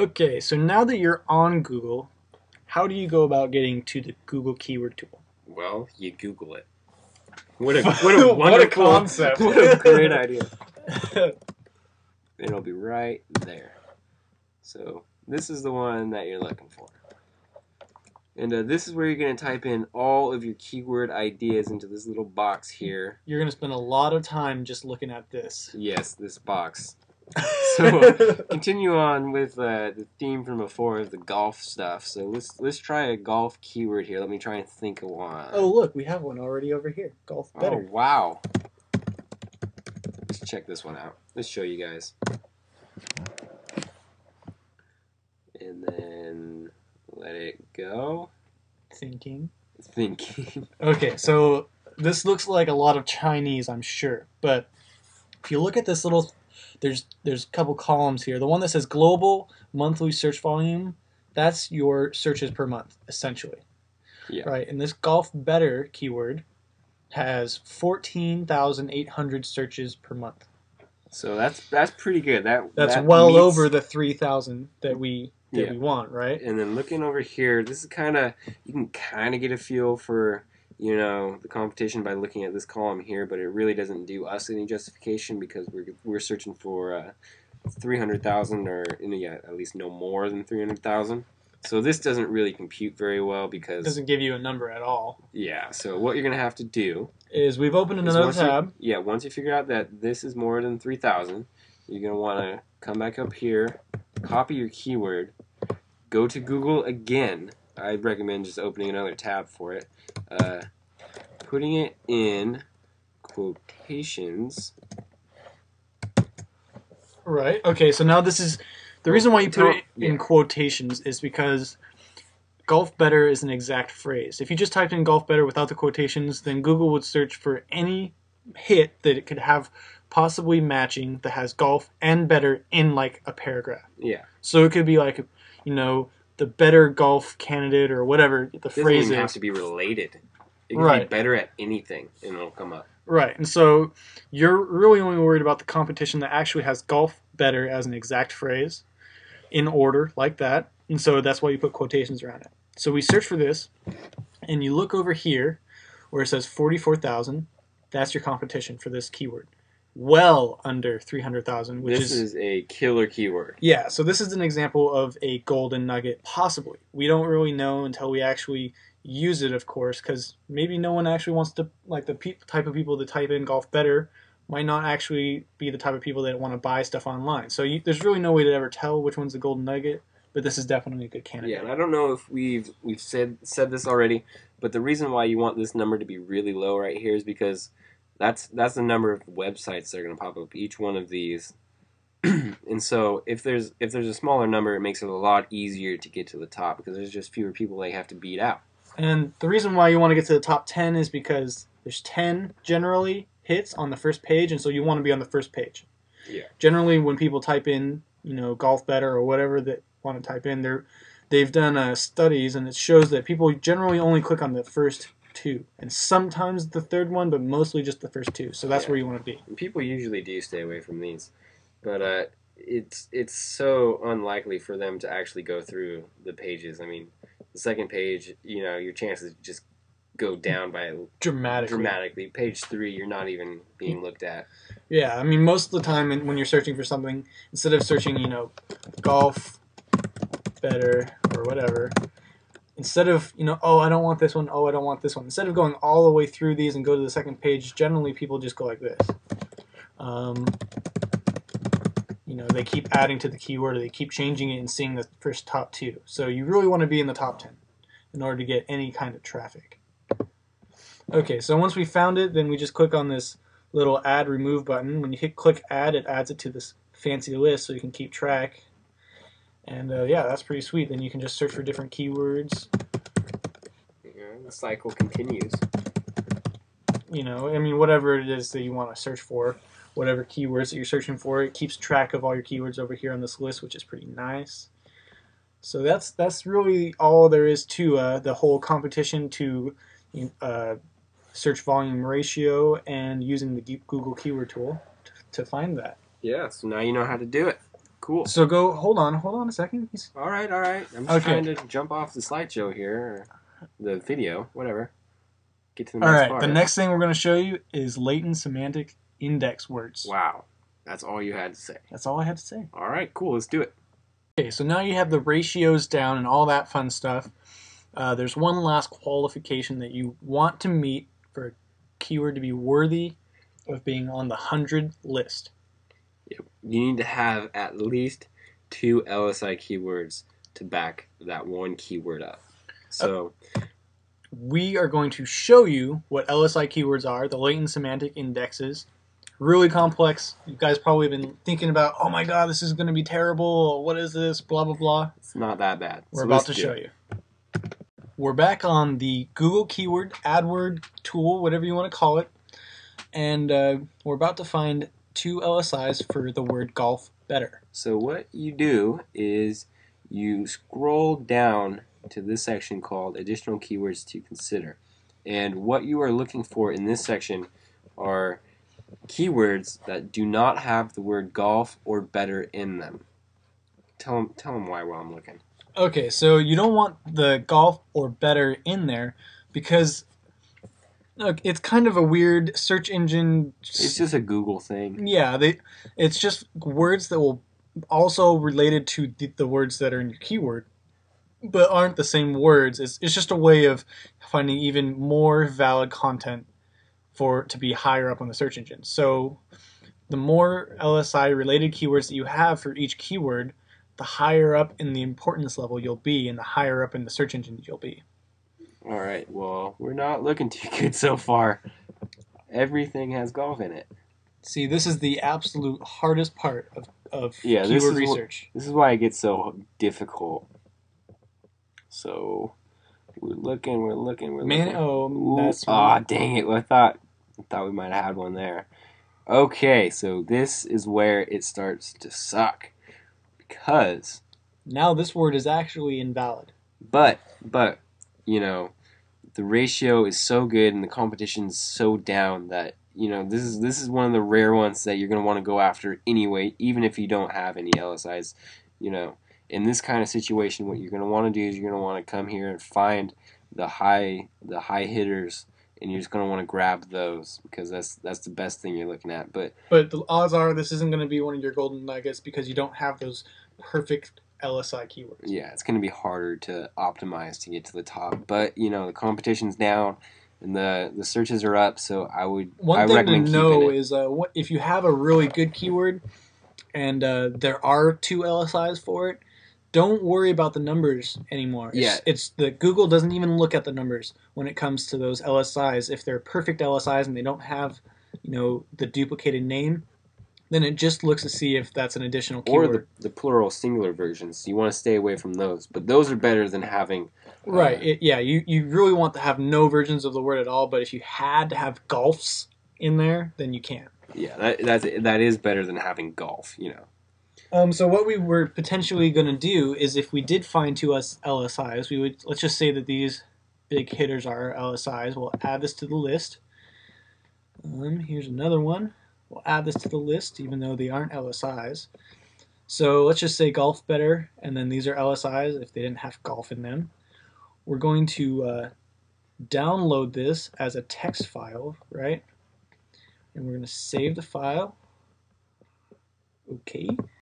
Okay, so now that you're on Google, how do you go about getting to the Google keyword tool? Well, you Google it. What a wonderful What a concept. What a great idea. It'll be right there. So this is the one that you're looking for. And this is where you're going to type in all of your keyword ideas into this little box here. You're going to spend a lot of time just looking at this. Yes, this box. So continue on with the theme from before of the golf stuff. So let's try a golf keyword here. Let me try and think of one. Oh, look, we have one already over here. Golf better. Oh, wow. Let's check this one out. Let's show you guys. And then let it go. Thinking. Okay, so this looks like a lot of Chinese, I'm sure. But if you look at this little, there's a couple columns here. The one that says global monthly search volume, that's your searches per month, essentially. Yeah. Right, and this golf better keyword has 14,800 searches per month. So that's pretty good. That's that well meets, over the 3,000 that we want, right? And then looking over here, this is you can kind of get a feel for, the competition by looking at this column here, but it really doesn't do us any justification because we're searching for 300,000 or at least no more than 300,000. So this doesn't really compute very well because it doesn't give you a number at all. Yeah. So what you're gonna have to do is we've opened another tab. Once you figure out that this is more than 3,000, you're gonna want to come back up here, copy your keyword, go to Google again. I'd recommend just opening another tab for it, putting it in quotations. Right. Okay. So now this is the reason why you put it in quotations is because golf better is an exact phrase. If you just typed in golf better without the quotations, then Google would search for any hit that it could have possibly matching that has golf and better in like a paragraph. Yeah. So it could be like, the better golf candidate or whatever the phrase is. It doesn't even have to be related. It can be better at anything and it'll come up. Right. And so you're really only worried about the competition that actually has golf better as an exact phrase in order like that. And so that's why you put quotations around it. So we search for this, and you look over here where it says 44,000. That's your competition for this keyword. Well under 300,000, which this is a killer keyword. Yeah, so this is an example of a golden nugget, possibly. We don't really know until we actually use it, of course, because maybe no one actually wants to, like the type of people that type in golf better might not actually be the type of people that want to buy stuff online. So there's really no way to ever tell which one's the golden nugget, but this is definitely a good candidate. Yeah, and I don't know if we've said this already, but the reason why you want this number to be really low right here is because that's the number of websites that are going to pop up each one of these. And so if there's a smaller number, it makes it a lot easier to get to the top because there's just fewer people they have to beat out. And the reason why you want to get to the top 10 is because there's 10 generally hits on the first page, and so you want to be on the first page. Yeah. Generally, when people type in, golf better or whatever that want to type in, they've done studies, and it shows that people generally only click on the first two, and sometimes the third one, but mostly just the first two. So that's where you want to be. And people usually do stay away from these, but it's so unlikely for them to actually go through the pages. I mean, the second page, your chances just go down by dramatically. Page 3, you're not even being looked at. Yeah, I mean, most of the time when you're searching for something, instead of searching, golf better or whatever, instead of, oh, I don't want this one, oh, I don't want this one, instead of going all the way through these and go to the second page, generally people just go like this. They keep adding to the keyword, or they keep changing it and seeing the first top 2. So you really want to be in the top 10 in order to get any kind of traffic. Okay, so once we found it, then we just click on this little add remove button. When you hit click add, it adds it to this fancy list so you can keep track. And yeah, that's pretty sweet. Then you can just search for different keywords. Yeah, the cycle continues. I mean, whatever it is that you want to search for, whatever keywords that you're searching for, it keeps track of all your keywords over here on this list, which is pretty nice. So that's really all there is to the whole competition to search volume ratio and using the Google keyword tool to find that. Yeah, so now you know how to do it. Cool. So hold on a second. All right. I'm just Okay. trying to jump off the slideshow here, or the video, whatever. Get to the All next right, part. the next thing we're going to show you is latent semantic index words. Wow, that's all you had to say. That's all I had to say. All right, cool. Let's do it. Okay, so now you have the ratios down and all that fun stuff. There's one last qualification that you want to meet for a keyword to be worthy of being on the 100 list. Yep. You need to have at least 2 LSI keywords to back that one keyword up. So We are going to show you what LSI keywords are, the latent semantic indexes. Really complex. You guys probably have been thinking about, oh my god, this is going to be terrible. What is this? Blah, blah, blah. it's not that bad. We're So about let's to do show it. you. We're back on the Google Keyword AdWord tool, whatever you want to call it. And we're about to find 2 LSIs for the word golf better. So what you do is you scroll down to this section called additional keywords to consider. And what you are looking for in this section are keywords that do not have the word golf or better in them. Tell them why while I'm looking. Okay, so you don't want the golf or better in there because look, it's kind of a weird search engine. It's just a Google thing. Yeah, it's just words that will also related to the words that are in your keyword, but aren't the same words. It's just a way of finding even more valid content to be higher up on the search engine. So the more LSI related keywords that you have for each keyword, the higher up in the importance level you'll be, and the higher up in the search engine you'll be. All right, well, we're not looking too good so far. Everything has golf in it. See, this is the absolute hardest part of Yeah, keyword research. This is why it gets so difficult. So we're looking. Man, Ooh, that's dang it! I thought we might have had one there. Okay, so this is where it starts to suck because. Now this word is actually invalid. But you know, the ratio is so good and the competition's so down that this is one of the rare ones that you're going to want to go after anyway, even if you don't have any LSIs. In this kind of situation, what you're going to want to do is you're going to want to come here and find the high hitters, and you're just going to want to grab those because that's the best thing you're looking at. But the odds are this isn't going to be one of your golden nuggets because you don't have those perfect LSI keywords. yeah, it's going to be harder to optimize to get to the top. But the competition's down and the searches are up, so I recommend to know keeping it. is if you have a really good keyword and there are 2 LSIs for it, don't worry about the numbers anymore. It's the Google doesn't even look at the numbers when it comes to those LSIs. If they're perfect LSIs and they don't have the duplicated name, then it just looks to see if that's an additional keyword. Or the plural singular versions. You want to stay away from those. But those are better than having... Right. You really want to have no versions of the word at all, but if you had to have golfs in there, then you can. Yeah, that is better than having golf, So what we were potentially going to do is if we did find 2 LSIs, let's just say that these big hitters are LSIs. We'll add this to the list. Here's another one. We'll add this to the list, even though they aren't LSIs. So let's just say golf better, and then these are LSIs if they didn't have golf in them. We're going to download this as a text file, right? And we're going to save the file. Okay.